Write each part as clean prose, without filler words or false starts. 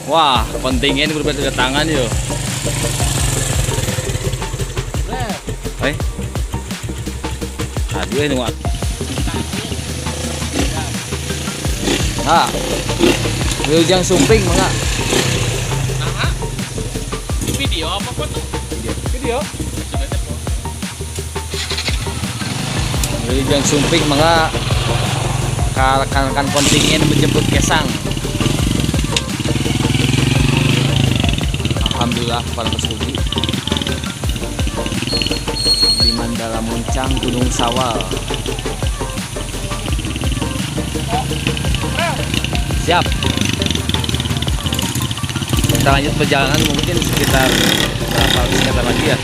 Wah, kontingen berbeda kedatangan yuk. Eh, aduh ini muat. Nah, Wilujeng Sumping mangga. Nah, video apa foto? Video. Wilujeng Sumping mangga. Rekan-rekan kontingen menjemput Kesang. Alhamdulillah para pesugi di Mandala Muncang Gunung Sawal. Siap. Kita lanjut perjalanan mungkin sekitar berapa kilometer lagi ya.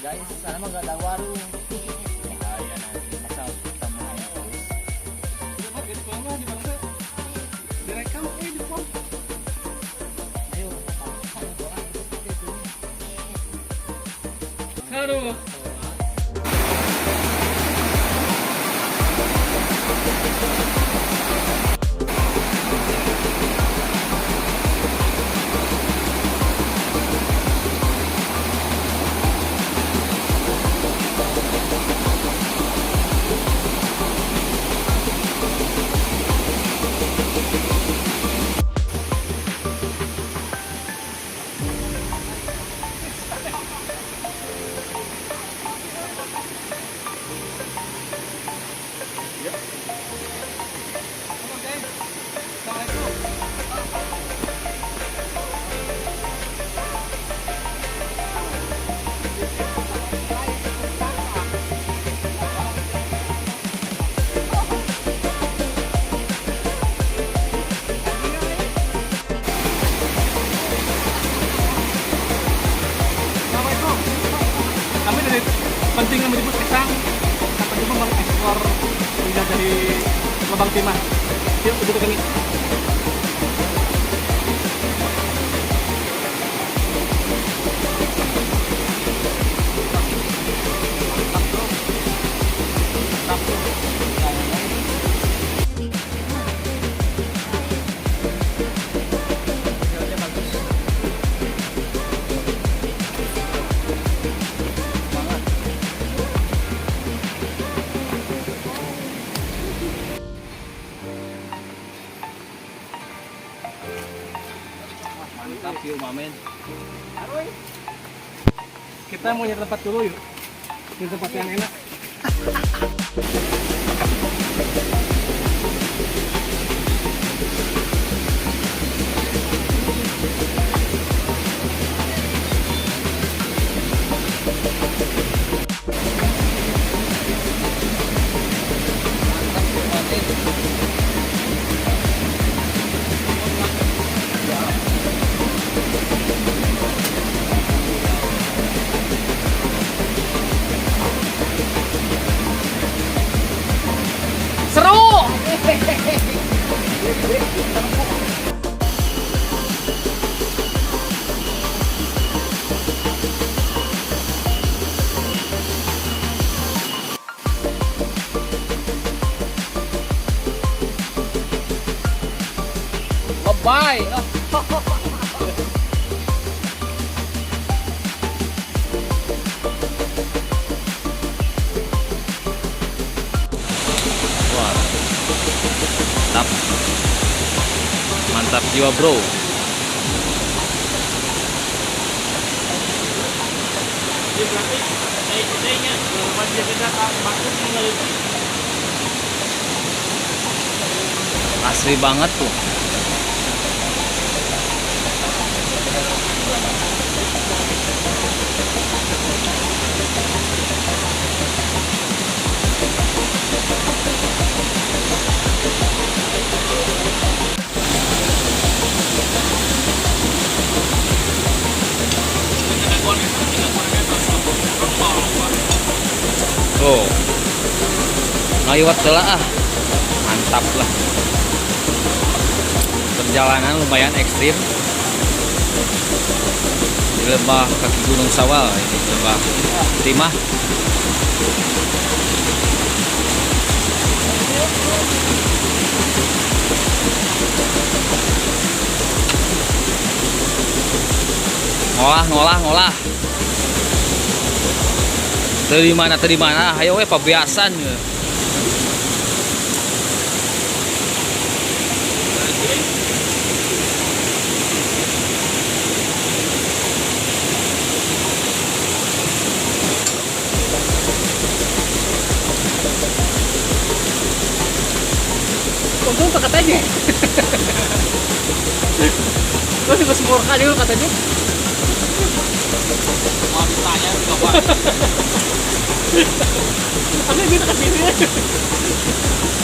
Guys, sana mah nggak ada warung. Bahaya nanti masa ketemu terus. Direkam di depan. Ayo, Aduh. Pentingnya menyebut Kesang, sampai jumpa mengeksplor lidah dari Lubang Timah. Yuk, duduk kami. mantap yuk mamen. Kita mau nyari tempat dulu yuk. Di tempat yang enak. Bye. Wah, mantap, mantap jiwa bro. Asli banget tuh. Tuh, ngaliwat celah, mantap lah. Perjalanan lumayan ekstrim di lembah kaki Gunung Sawal, ini lembah Timah. Ngolah. Dari mana? Ayo we pabiasan. Untung tak katanya. Terus juga semua kali katanya. Mau ditanya juga Pak. Aku gitu ke sini.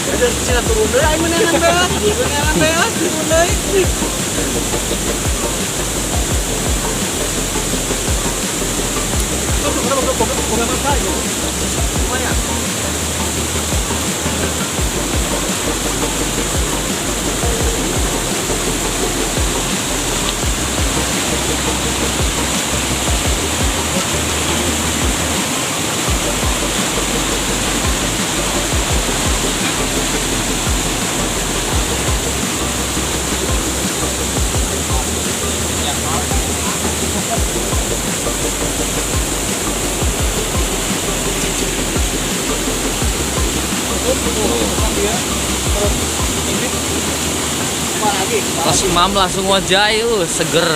Ada sila turun deui aing menangan beas, turun deui. Lumayan. Pas imam langsung wajah seger.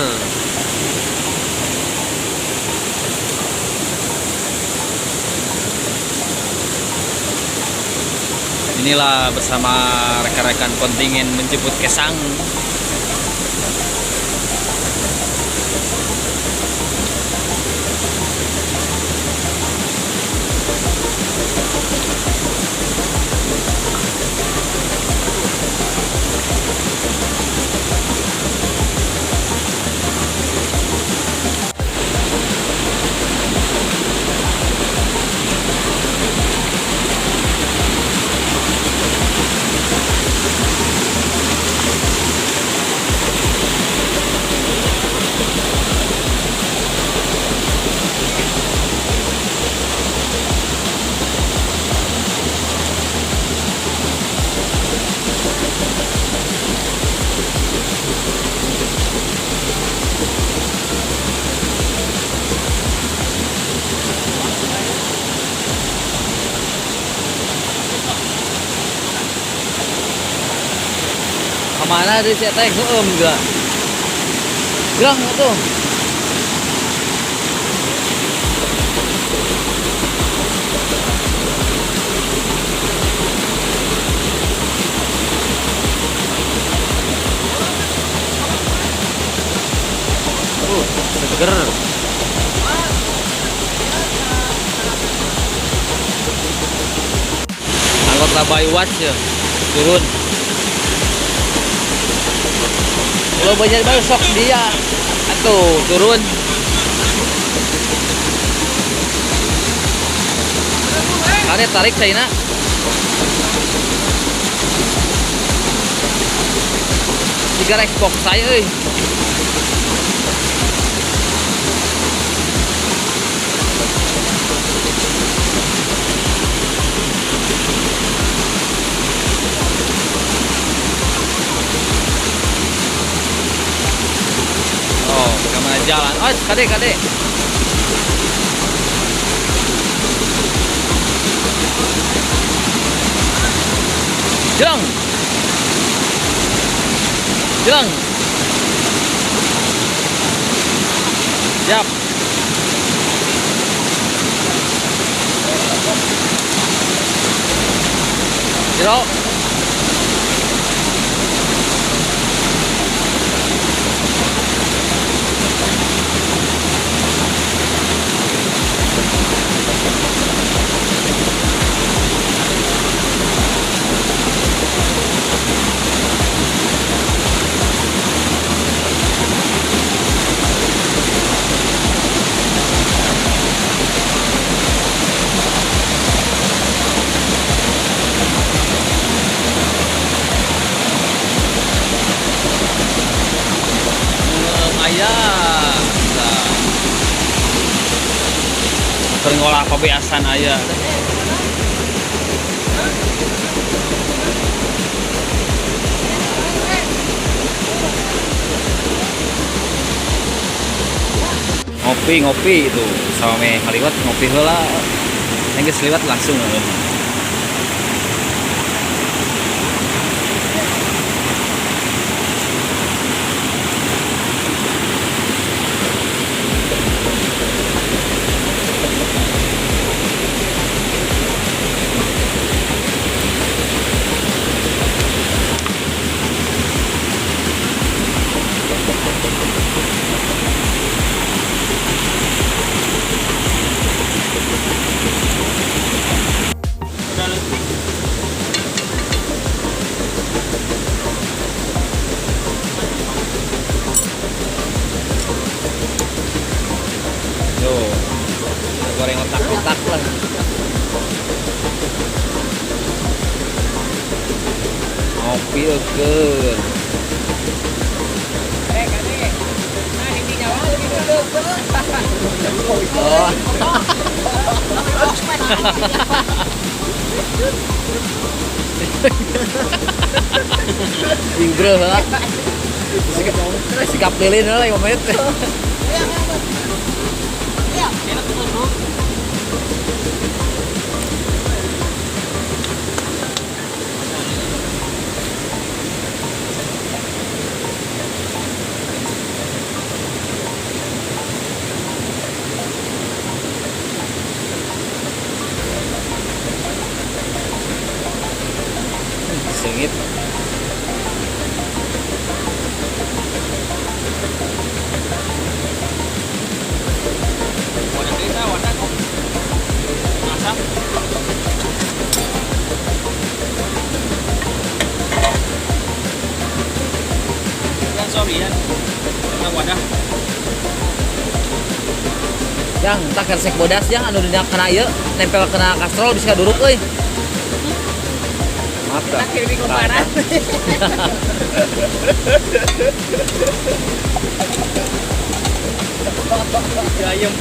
Inilah bersama rekan-rekan kontingen menjemput Kesang. Kemana dari si Eta yang enggak? Gerang tuh. Seger. Anggota Baywatch ya, turun. Kalau banyak baru sok dia, atuh turun. Kalian tarik saya nak. Tiga Xbox saya, jalan. Oh, kade kade. Jeng. Jeng. Siap. Jero. Ayah. Sering ngolah pabeasan ayah. Ngopi itu sama ngaliwat ngopi heula. Yang geus liwat langsung. Tuh, goreng otak-otak lah. Ngopi eukeun. Nah, ini nyawa gitu. Oh. Inggris lah. Sikap lilin lah yang pamit. Sengit. Wadah kok. Asap. Yang sorry ya. Karena wadah. Yang tak kersek bodas yang anu dina kena ieu nempel kena kastrol bisa duruk euy. Maaf dah. Akhir minggu parah. Ayam.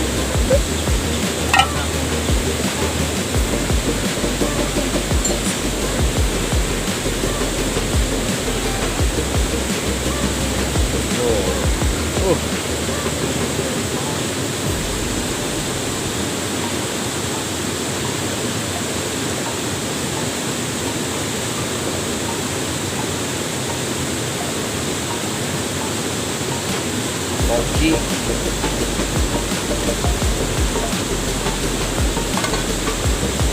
Koki.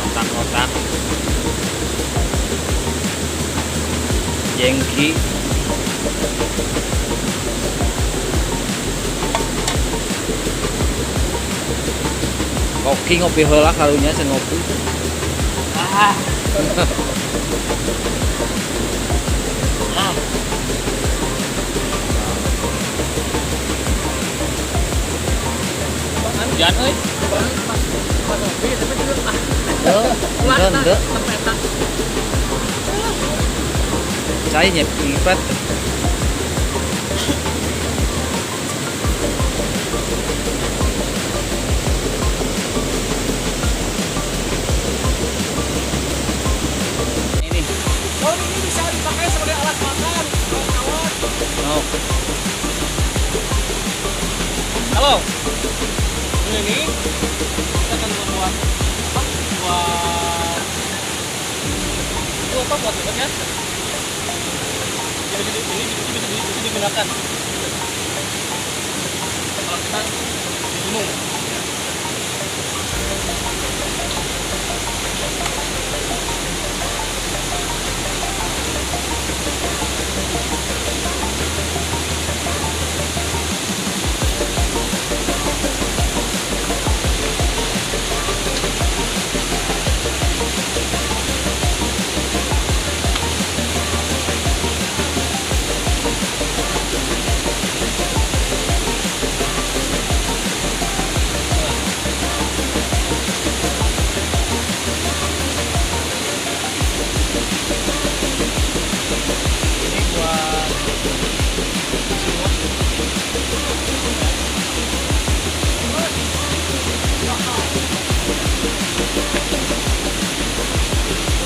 Otak-otak. Jengki. Koki ngopi heula karunya sen ngopi. Ah. Ah. Hujan euy. Henteu. Cai nyepet. Ini. Oh, ini bisa dipakai sebagai alat makan, kawan-kawan. Oh. Oh, ini kita akan membuat apa? Buat itu apa buat ya? Ini bisa digunakan kalau kita di gunung.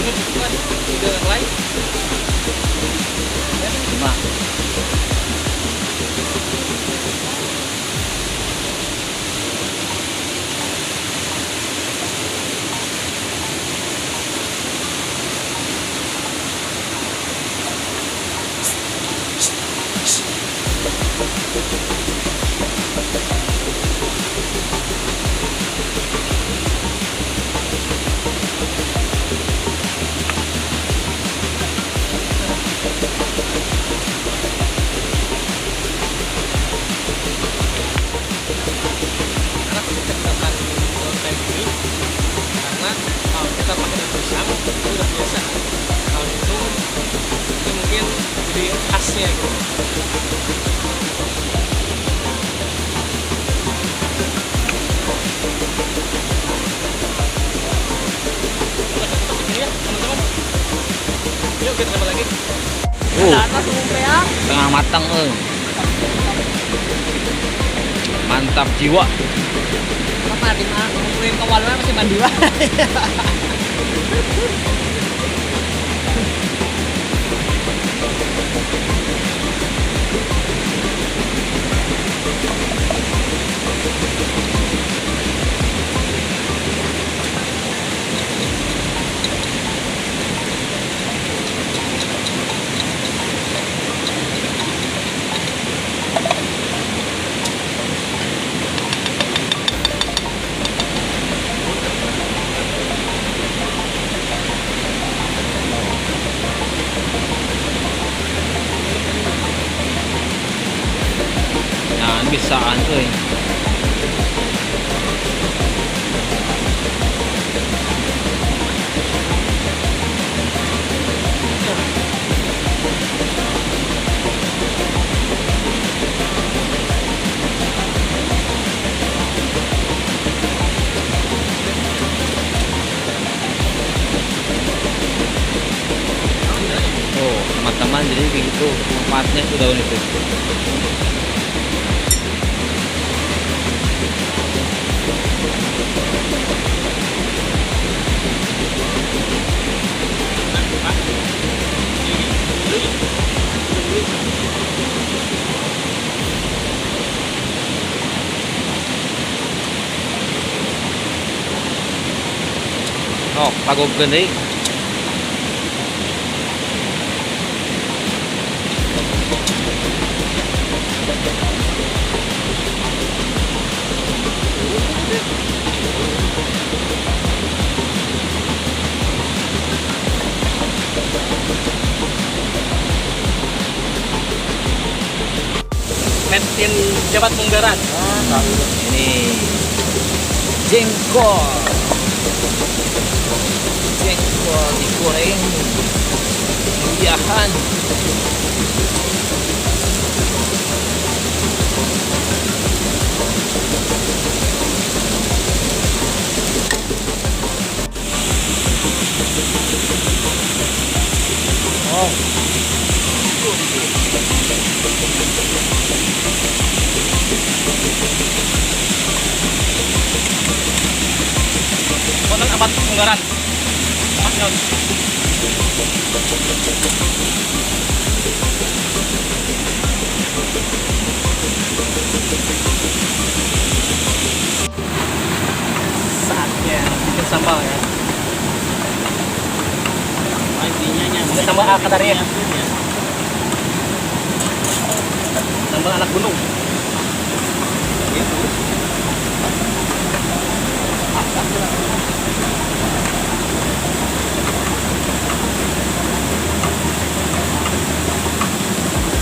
Ini buat ide lain. Cuma Karena kita gunakan daun kayak gini karena kalau kita pakai daun pisang itu udah biasa. Kalau itu ini mungkin jadi khasnya gitu. Ini ya teman-teman. Yuk kita coba lagi. tengah matang mantap jiwa. Mati mah ngumpulin ke walnya masih mandi wah. Nah, bisaan euy. Oh, teman-teman, jadi begitu manfaatnya itu daun itu. Oh, pagobkeun deui. Made in Jabat Munggaran. Ini jengkol. Jengkol digoreng. Mujahan. Oh, Konten Abad Munggaran. Mas Yon. Sambal Akadarnya. Sambal anak gunung. Gitu.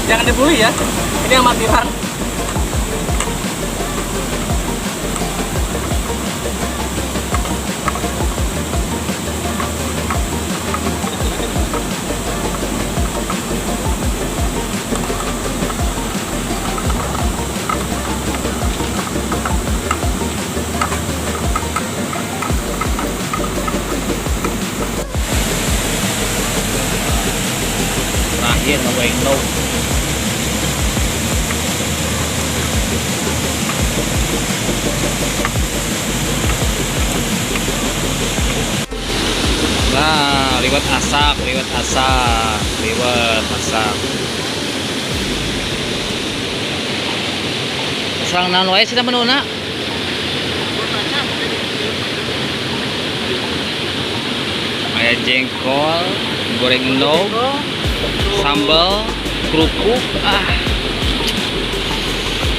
Jangan dibully ya. Ini amatiran. Terakhir ngapain no. Nah, liwat asap. Serang naon wae cenah menuna. Aya jengkol, goreng endog, sambal, kerupuk,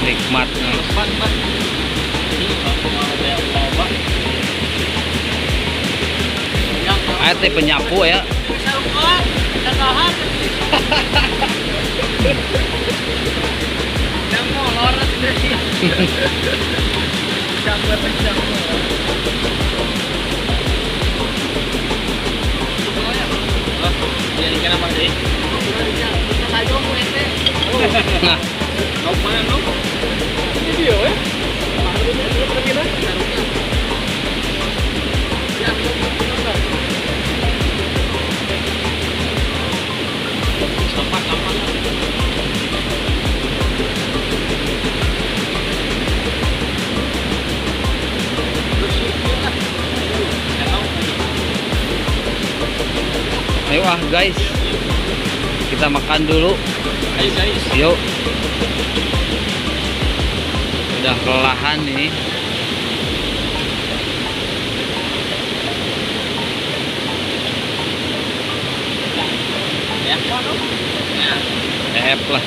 nikmat. Aya teh penyapu ya. Nah, ayo guys, kita makan dulu. Ayo guys. Yuk. Udah kelelahan nih. Ya. Lah.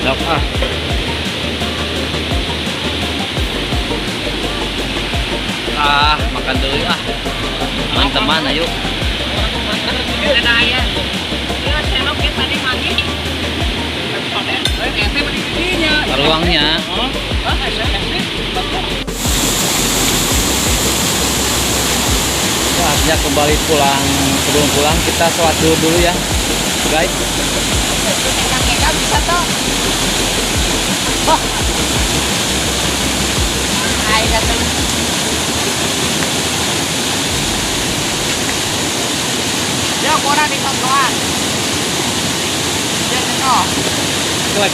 Sok makan dulu teman-teman ayo. Ruangnya saatnya kembali pulang. Sebelum pulang kita sholat dulu ya guys. Bisa toh. Ay, datang. Ya, kurang di tontonan. Ya, toh. Coba.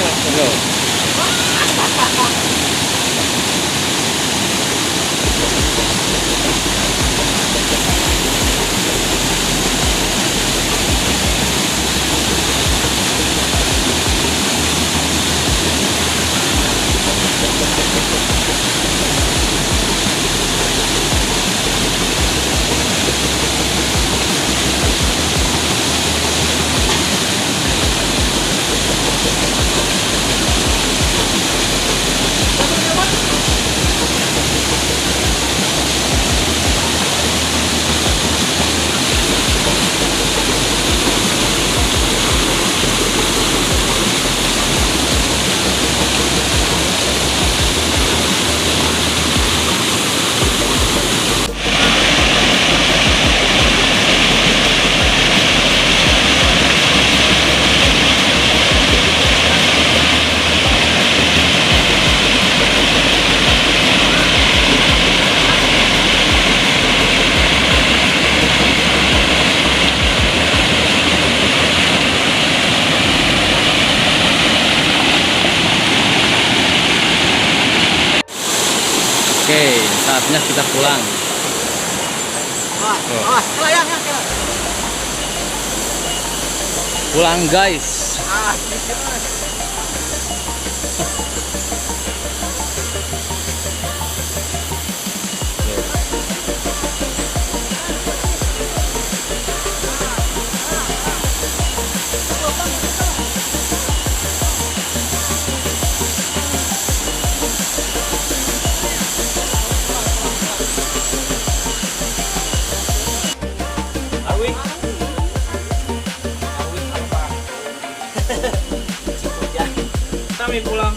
Oke, saatnya kita pulang. Ah, kelayang ya, kelayang. Pulang guys. Ah, dikit. Awi. Awi apa? Kami pulang.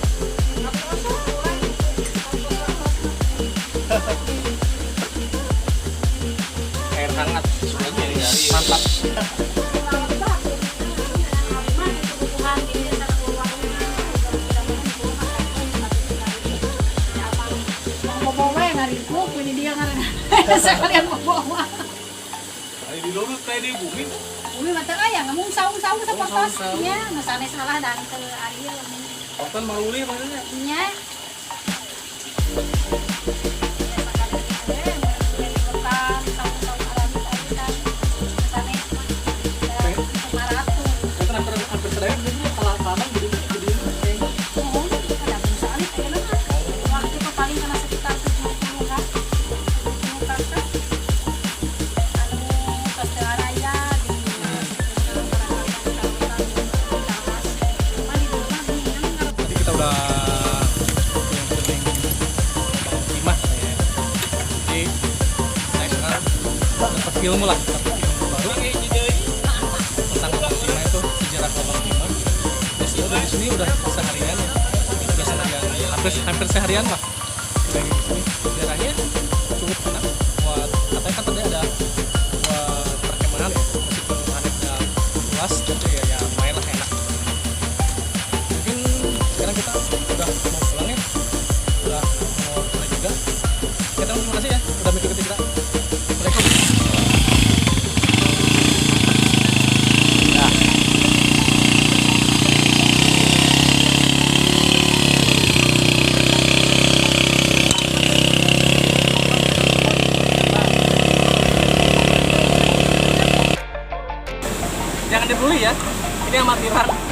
Air hangat sudah dari mantap. Sekalian mau bawa. Hari di lurut kayak di bumi. Umi mata aya ngomong saung-saung sa pas nya, ngasane salah dan ke Ariel. Otan maruli maksudnya. Nya. Itu kan hampir sedaya itu kalah jadi tadi kita udah keliling Timah ya. Jadi saya sekarang dapat ilmu lah, dapat ilmu baru tentang Lobang Timah itu, sejarah Lobang Timah. Terus ya udah di sini udah seharian ya, udah seharian, hampir seharian lah. Udah di sini daerahnya cukup enak buat, katanya kan tadi ada buat perkemahan ya, meskipun anaknya luas tapi ya main lah enak. Mungkin sekarang kita udah mau pulang ya, udah mau pulang juga. Kita terima kasih ya udah mengikuti kita. Assalamualaikum. Jangan dibeli ya, ini amatiran.